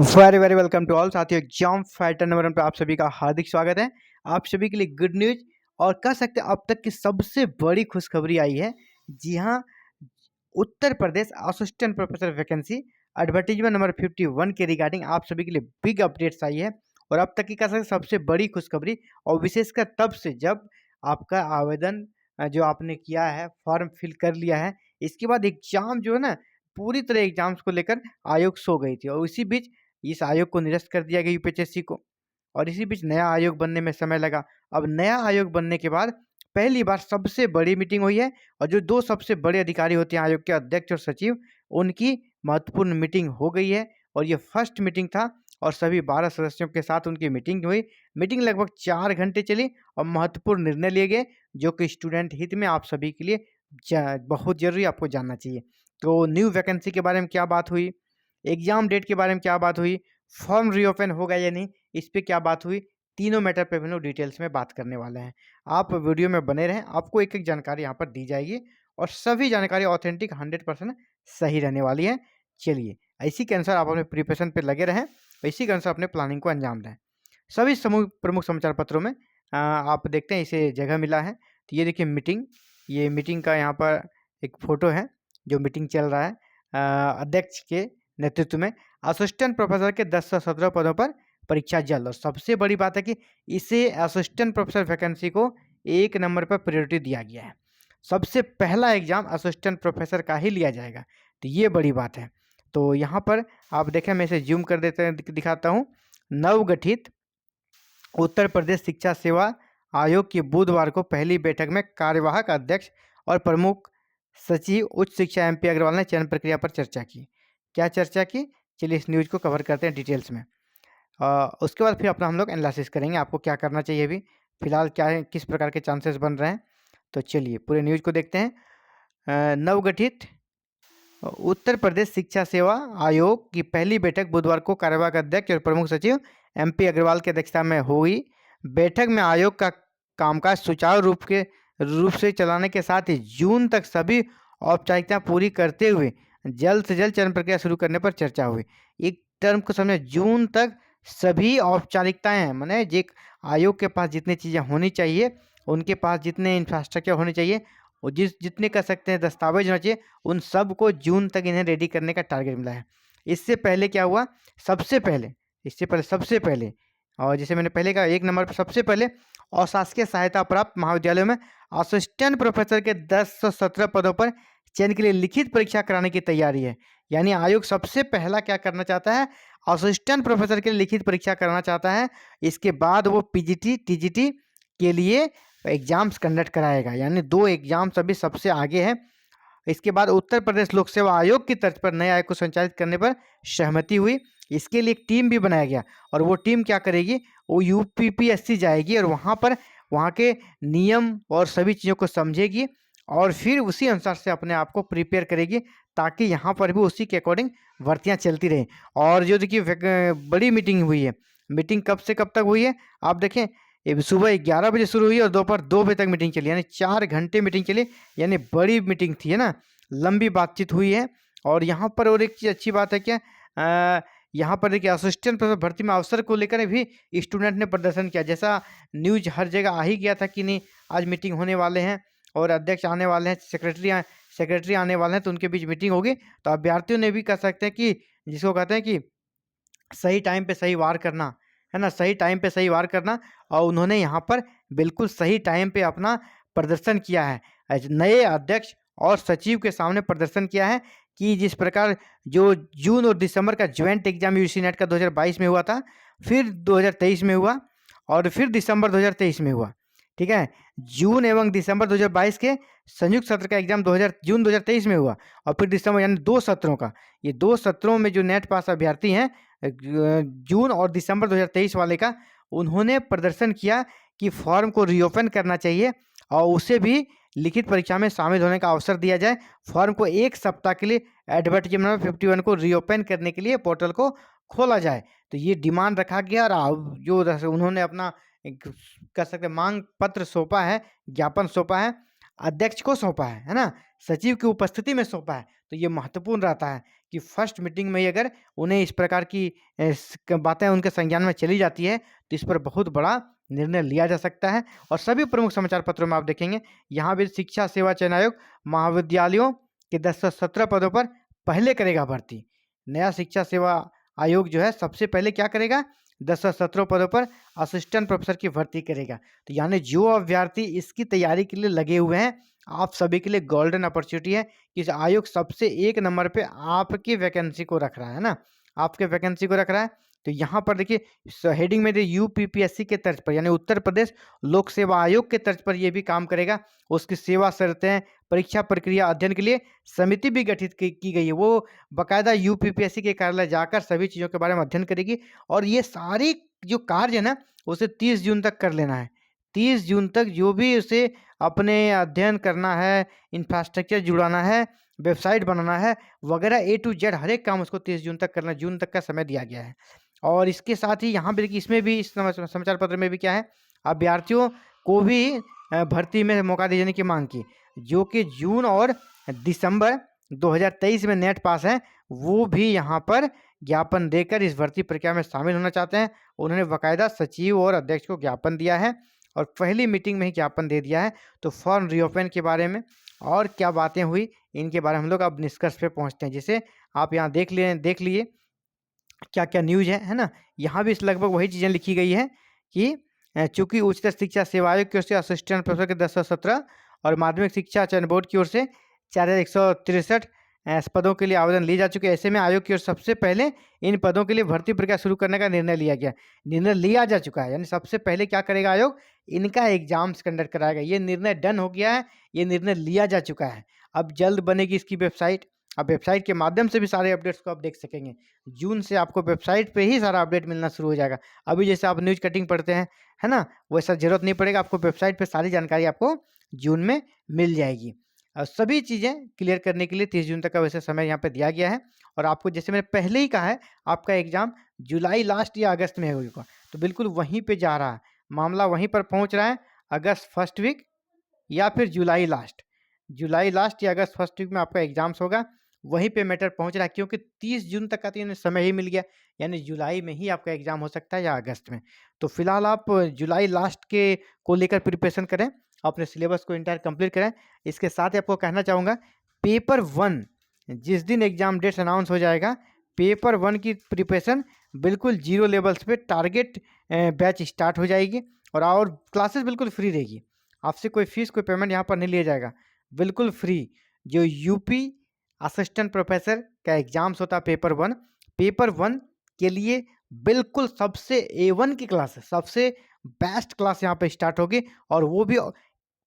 Very very welcome to all साथियों। Exam fighter number 1 पे आप सभी का हार्दिक स्वागत है। आप सभी के लिए गुड न्यूज और कह सकते हैं अब तक की सबसे बड़ी खुशखबरी आई है। जी हाँ, Uttar Pradesh assistant professor vacancy advertisement number 51 के रिगार्डिंग आप सभी के लिए बिग अपडेट्स आई है। और अब तक की कह सकते हैं सबसे बड़ी खुशखबरी, और विशेषकर तब से जब आपका आवेदन जो आपने किया है, फॉर्म फिल कर लिया है, इसके बाद एग्जाम जो है ना, पूरी तरह एग्जाम्स को लेकर आयोग सो गई थी। और इसी बीच इस आयोग को निरस्त कर दिया गया यूपीएससी को, और इसी बीच नया आयोग बनने में समय लगा। अब नया आयोग बनने के बाद पहली बार सबसे बड़ी मीटिंग हुई है, और जो दो सबसे बड़े अधिकारी होते हैं आयोग के अध्यक्ष और सचिव, उनकी महत्वपूर्ण मीटिंग हो गई है। और ये फर्स्ट मीटिंग था, और सभी 12 सदस्यों के साथ उनकी मीटिंग हुई। मीटिंग लगभग 4 घंटे चली और महत्वपूर्ण निर्णय लिए गए, जो कि स्टूडेंट हित में आप सभी के लिए बहुत जरूरी आपको जानना चाहिए। तो न्यू वैकेंसी के बारे में क्या बात हुई, एग्जाम डेट के बारे में क्या बात हुई, फॉर्म रीओपन होगा या नहीं, इस पे क्या बात हुई, तीनों मैटर पे हम लोग डिटेल्स में बात करने वाले हैं। आप वीडियो में बने रहें, आपको एक एक जानकारी यहाँ पर दी जाएगी, और सभी जानकारी ऑथेंटिक 100% सही रहने वाली है। चलिए, इसी के अनुसार आप अपने प्रिपरेशन पे लगे रहें, इसी के अनुसार अपने प्लानिंग को अंजाम दें। सभी समूह प्रमुख समाचार पत्रों में आप देखते हैं इसे जगह मिला है। तो ये देखिए मीटिंग, ये मीटिंग का यहाँ पर एक फोटो है जो मीटिंग चल रहा है। अध्यक्ष के नेतृत्व में असिस्टेंट प्रोफेसर के 10 से 17 पदों पर परीक्षा जल्द। और सबसे बड़ी बात है कि इसे असिस्टेंट प्रोफेसर वैकेंसी को 1 नंबर पर प्रायोरिटी दिया गया है। सबसे पहला एग्जाम असिस्टेंट प्रोफेसर का ही लिया जाएगा, तो ये बड़ी बात है। तो यहाँ पर आप देखें, मैं इसे जूम कर देते दिखाता हूँ। नवगठित उत्तर प्रदेश शिक्षा सेवा आयोग की बुधवार को पहली बैठक में कार्यवाहक अध्यक्ष और प्रमुख सचिव उच्च शिक्षा एमपी अग्रवाल ने चयन प्रक्रिया पर चर्चा की। क्या चर्चा की, चलिए इस न्यूज़ को कवर करते हैं डिटेल्स में। उसके बाद फिर अपना हम लोग एनालिसिस करेंगे आपको क्या करना चाहिए, अभी फिलहाल क्या है, किस प्रकार के चांसेस बन रहे हैं। तो चलिए पूरे न्यूज़ को देखते हैं। नवगठित उत्तर प्रदेश शिक्षा सेवा आयोग की पहली बैठक बुधवार को कार्यवाहक अध्यक्ष और प्रमुख सचिव एमपी अग्रवाल की अध्यक्षता में हुई। बैठक में आयोग का कामकाज सुचारू रूप से चलाने के साथ ही जून तक सभी औपचारिकताएं पूरी करते हुए जल्द से जल्द चयन प्रक्रिया शुरू करने पर चर्चा हुई। एक टर्म को समझे, जून तक सभी औपचारिकताएं हैं, माने जे आयोग के पास जितनी चीज़ें होनी चाहिए, उनके पास जितने इंफ्रास्ट्रक्चर होने चाहिए, और जितने कर सकते हैं दस्तावेज होना चाहिए, उन सब को जून तक इन्हें रेडी करने का टारगेट मिला है। इससे पहले क्या हुआ, सबसे पहले और जैसे मैंने पहले कहा, 1 नंबर पर सबसे पहले अशासकीय सहायता प्राप्त महाविद्यालयों में असिस्टेंट प्रोफेसर के 10 से 17 पदों पर चयन के लिए लिखित परीक्षा कराने की तैयारी है। यानी आयोग सबसे पहला क्या करना चाहता है, असिस्टेंट प्रोफेसर के लिए लिखित परीक्षा कराना चाहता है। इसके बाद वो पीजीटी टीजीटी के लिए एग्जाम्स कंडक्ट कराएगा, यानी 2 एग्जाम्स अभी सबसे आगे है। इसके बाद उत्तर प्रदेश लोक सेवा आयोग की तर्ज पर नए आयोग को संचालित करने पर सहमति हुई। इसके लिए एक टीम भी बनाया गया, और वो टीम क्या करेगी, वो यूपीपीएससी जाएगी और वहाँ के नियम और सभी चीज़ों को समझेगी, और फिर उसी अनुसार से अपने आप को प्रिपेयर करेगी, ताकि यहाँ पर भी उसी के अकॉर्डिंग भर्तियाँ चलती रहें। और जो देखिए बड़ी मीटिंग हुई है, मीटिंग कब से कब तक हुई है आप देखें, ये सुबह 11 बजे शुरू हुई और दोपहर 2 बजे तक मीटिंग चली, यानी 4 घंटे मीटिंग चली, यानी बड़ी मीटिंग थी, है ना, लंबी बातचीत हुई है। और यहाँ पर और एक चीज़ अच्छी बात है क्या, यहाँ पर देखिए असिस्टेंट प्रोफेसर भर्ती में अवसर को लेकर भी स्टूडेंट ने प्रदर्शन किया। जैसा न्यूज हर जगह आ ही गया था कि नहीं, आज मीटिंग होने वाले हैं और अध्यक्ष आने वाले हैं, सेक्रेटरी आने वाले हैं, तो उनके बीच मीटिंग होगी। तो अभ्यर्थियों ने भी कह सकते हैं कि, जिसको कहते हैं कि सही टाइम पे सही वार करना, है ना, सही टाइम पे सही वार करना। और उन्होंने यहाँ पर बिल्कुल सही टाइम पे अपना प्रदर्शन किया है, नए अध्यक्ष और सचिव के सामने प्रदर्शन किया है, कि जिस प्रकार जो जून और दिसंबर का ज्वाइंट एग्जाम यूजीसी नेट का 2022 में हुआ था, फिर 2023 में हुआ, और फिर दिसंबर 2023 में हुआ। ठीक है, जून एवं दिसंबर 2022 के संयुक्त सत्र का एग्जाम जून 2023 में हुआ, और फिर दिसंबर, यानी 2 सत्रों का, ये 2 सत्रों में जो नेट पास अभ्यर्थी हैं जून और दिसंबर 2023 वाले का, उन्होंने प्रदर्शन किया कि फॉर्म को रीओपन करना चाहिए, और उसे भी लिखित परीक्षा में शामिल होने का अवसर दिया जाए। फॉर्म को 1 सप्ताह के लिए एडवर्टीजमेंट 51 को रीओपन करने के लिए पोर्टल को खोला जाए। तो ये डिमांड रखा गया, और जो उन्होंने अपना कह सकते मांग पत्र सौंपा है, ज्ञापन सौंपा है, अध्यक्ष को सौंपा है ना, सचिव की उपस्थिति में सौंपा है। तो ये महत्वपूर्ण रहता है कि फर्स्ट मीटिंग में ही अगर उन्हें इस प्रकार की बातें उनके संज्ञान में चली जाती है तो इस पर बहुत बड़ा निर्णय लिया जा सकता है। और सभी प्रमुख समाचार पत्रों में आप देखेंगे यहाँ भी शिक्षा सेवा चयन आयोग महाविद्यालयों के 1017 पदों पर पहले करेगा भर्ती। नया शिक्षा सेवा आयोग जो है सबसे पहले क्या करेगा, 1017 पदों पर असिस्टेंट प्रोफेसर की भर्ती करेगा। तो यानी जो अभ्यर्थी इसकी तैयारी के लिए लगे हुए हैं, आप सभी के लिए गोल्डन अपॉर्चुनिटी है कि इस आयोग सबसे एक नंबर पे आपकी वैकेंसी को रख रहा है ना, आपके वैकेंसी को रख रहा है। तो यहाँ पर देखिए हेडिंग में यूपीपीएससी के तर्ज पर यानी उत्तर प्रदेश लोक सेवा आयोग के तर्ज पर यह भी काम करेगा। उसकी सेवा शर्तें, परीक्षा प्रक्रिया अध्ययन के लिए समिति भी गठित की गई है। वो बाकायदा यूपीपीएससी के कार्यालय जाकर सभी चीज़ों के बारे में अध्ययन करेगी और ये सारी जो कार्य है ना उसे 30 जून तक कर लेना है। 30 जून तक जो भी उसे अपने अध्ययन करना है, इंफ्रास्ट्रक्चर जुड़ाना है, वेबसाइट बनाना है वगैरह A to Z हर एक काम उसको 30 जून तक करना, जून तक का समय दिया गया है। और इसके साथ ही यहाँ पे देखिए इसमें भी इस समाचार पत्र में भी क्या है, अभ्यर्थियों को भी भर्ती में मौका दिए जाने की मांग की। जो कि जून और दिसंबर 2023 में नेट पास हैं वो भी यहाँ पर ज्ञापन देकर इस भर्ती प्रक्रिया में शामिल होना चाहते हैं। उन्होंने बाकायदा सचिव और अध्यक्ष को ज्ञापन दिया है और पहली मीटिंग में ही ज्ञापन दे दिया है। तो फॉर्म रीओपन के बारे में और क्या बातें हुई इनके बारे में हम लोग अब निष्कर्ष पे पहुंचते हैं। जिसे आप यहाँ देख लिए क्या क्या न्यूज़ है ना। यहाँ भी लगभग वही चीज़ें लिखी गई है कि चूंकि उच्चतर शिक्षा सेवा आयोग की ओर से असिस्टेंट प्रोफेसर के 1017 और माध्यमिक शिक्षा चयन बोर्ड की ओर से 4163 पदों के लिए आवेदन लिए जा चुके हैं। ऐसे में आयोग की ओर सबसे पहले इन पदों के लिए भर्ती प्रक्रिया शुरू करने का निर्णय लिया गया। निर्णय लिया जा चुका है यानी सबसे पहले क्या करेगा आयोग, इनका एग्जाम्स कंडक्ट कराएगा। ये निर्णय डन हो गया है, ये निर्णय लिया जा चुका है। अब जल्द बनेगी इसकी वेबसाइट। अब वेबसाइट के माध्यम से भी सारे अपडेट्स को आप देख सकेंगे। जून से आपको वेबसाइट पे ही सारा अपडेट मिलना शुरू हो जाएगा। अभी जैसे आप न्यूज़ कटिंग पढ़ते हैं है ना, वैसा जरूरत नहीं पड़ेगा, आपको वेबसाइट पे सारी जानकारी आपको जून में मिल जाएगी। और सभी चीज़ें क्लियर करने के लिए 30 जून तक का वैसे समय यहाँ पे दिया गया है। और आपको जैसे मैंने पहले ही कहा है आपका एग्जाम जुलाई लास्ट या अगस्त में होगा, तो बिल्कुल वहीं पे जा रहा है, मामला वहीं पर पहुँच रहा है। अगस्त फर्स्ट वीक या फिर जुलाई लास्ट या अगस्त फर्स्ट वीक में आपका एग्जाम्स होगा, वहीं पे मैटर पहुंच रहा है। क्योंकि 30 जून तक का तो यानी समय ही मिल गया, यानी जुलाई में ही आपका एग्जाम हो सकता है या अगस्त में। तो फिलहाल आप जुलाई लास्ट के को लेकर प्रिपरेशन करें, अपने सिलेबस को इंटायर कंप्लीट करें। इसके साथ ही आपको कहना चाहूँगा पेपर 1 जिस दिन एग्जाम डेट्स अनाउंस हो जाएगा, पेपर 1 की प्रिपरेशन बिल्कुल जीरो लेवल्स पे टारगेट बैच स्टार्ट हो जाएगी और क्लासेस बिल्कुल फ्री रहेगी। आपसे कोई फीस कोई पेमेंट यहाँ पर नहीं लिया जाएगा, बिल्कुल फ्री। जो यूपी असिस्टेंट प्रोफेसर का एग्जाम्स होता है पेपर 1 के लिए बिल्कुल सबसे A1 की क्लास है, सबसे बेस्ट क्लास यहाँ पे स्टार्ट होगी और वो भी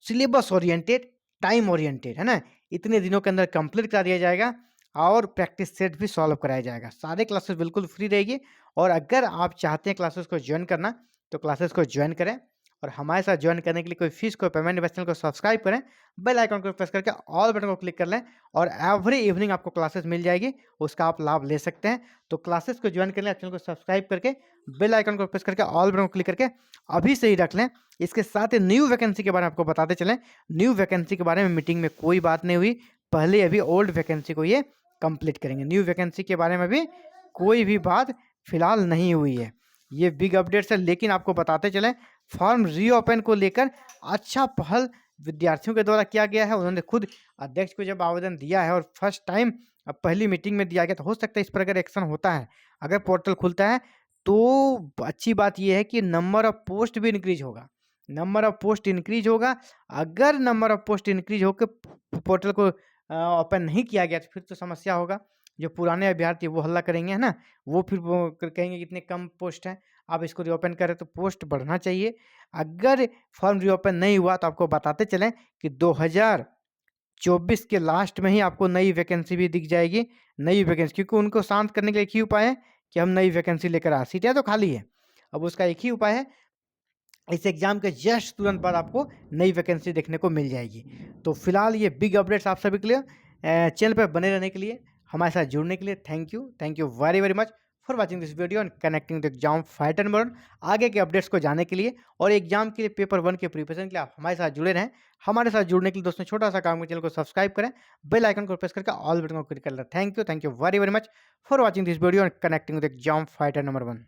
सिलेबस ओरिएंटेड, टाइम ओरिएंटेड है ना। इतने दिनों के अंदर कंप्लीट करा दिया जाएगा और प्रैक्टिस सेट भी सॉल्व कराया जाएगा। सारे क्लासेस बिल्कुल फ्री रहेगी और अगर आप चाहते हैं क्लासेस को ज्वाइन करना तो क्लासेस को ज्वाइन करें और हमारे साथ ज्वाइन करने के लिए कोई फीस कोई पेमेंट नहीं, चैनल को सब्सक्राइब करें, बेल आइकन को प्रेस करके ऑल बटन को क्लिक कर लें और एवरी इवनिंग आपको क्लासेस मिल जाएगी, उसका आप लाभ ले सकते हैं। तो क्लासेस को ज्वाइन कर लें, चैनल को सब्सक्राइब करके बेल आइकन को प्रेस करके ऑल बटन को क्लिक करके अभी से ही रख लें। इसके साथ ही न्यू वैकेंसी के बारे में आपको बताते चलें। न्यू वैकेंसी के बारे में मीटिंग में कोई बात नहीं हुई, पहले अभी ओल्ड वैकेंसी को ये कंप्लीट करेंगे। न्यू वैकेंसी के बारे में भी कोई भी बात फिलहाल नहीं हुई है। ये बिग अपडेट्स है, लेकिन आपको बताते चलें फॉर्म रीओपन को लेकर अच्छा पहल विद्यार्थियों के द्वारा किया गया है। उन्होंने खुद अध्यक्ष को जब आवेदन दिया है और फर्स्ट टाइम अब पहली मीटिंग में दिया गया, तो हो सकता है इस पर अगर एक्शन होता है, अगर पोर्टल खुलता है तो अच्छी बात यह है कि नंबर ऑफ पोस्ट भी इंक्रीज होगा। नंबर ऑफ पोस्ट इंक्रीज होगा। अगर नंबर ऑफ पोस्ट इंक्रीज होकर पोर्टल को ओपन नहीं किया गया तो फिर तो समस्या होगा। जो पुराने अभ्यर्थी वो हल्ला करेंगे है ना, वो फिर वो कहेंगे कि इतने कम पोस्ट हैं, आप इसको रीओपन करें। तो पोस्ट बढ़ना चाहिए। अगर फॉर्म रीओपन नहीं हुआ तो आपको बताते चलें कि 2024 के लास्ट में ही आपको नई वैकेंसी भी दिख जाएगी। नई वैकेंसी, क्योंकि उनको शांत करने के लिए एक ही उपाय है कि हम नई वैकेंसी लेकर आ, सीटें तो खाली है। अब उसका एक ही उपाय है, इस एग्जाम के जस्ट तुरंत बाद आपको नई वैकेंसी देखने को मिल जाएगी। तो फिलहाल ये बिग अपडेट्स आप सभी के लिए, चैनल पर बने रहने के लिए, हमारे साथ जुड़ने के लिए thank you very very much for watching this video and connecting the exam fighter number 1। आगे के अपडेट्स को जानने के लिए और एग्जाम के लिए पेपर 1 के प्रिपरेशन के लिए आप हमारे साथ जुड़े रहें। हमारे साथ जुड़ने के लिए दोस्तों छोटा सा काम है, चैनल को सब्सक्राइब करें, बेल आइकन को प्रेस करके ऑल बटन को क्लिक कर लें। Thank you very much for watching this video and connecting the exam fighter number 1।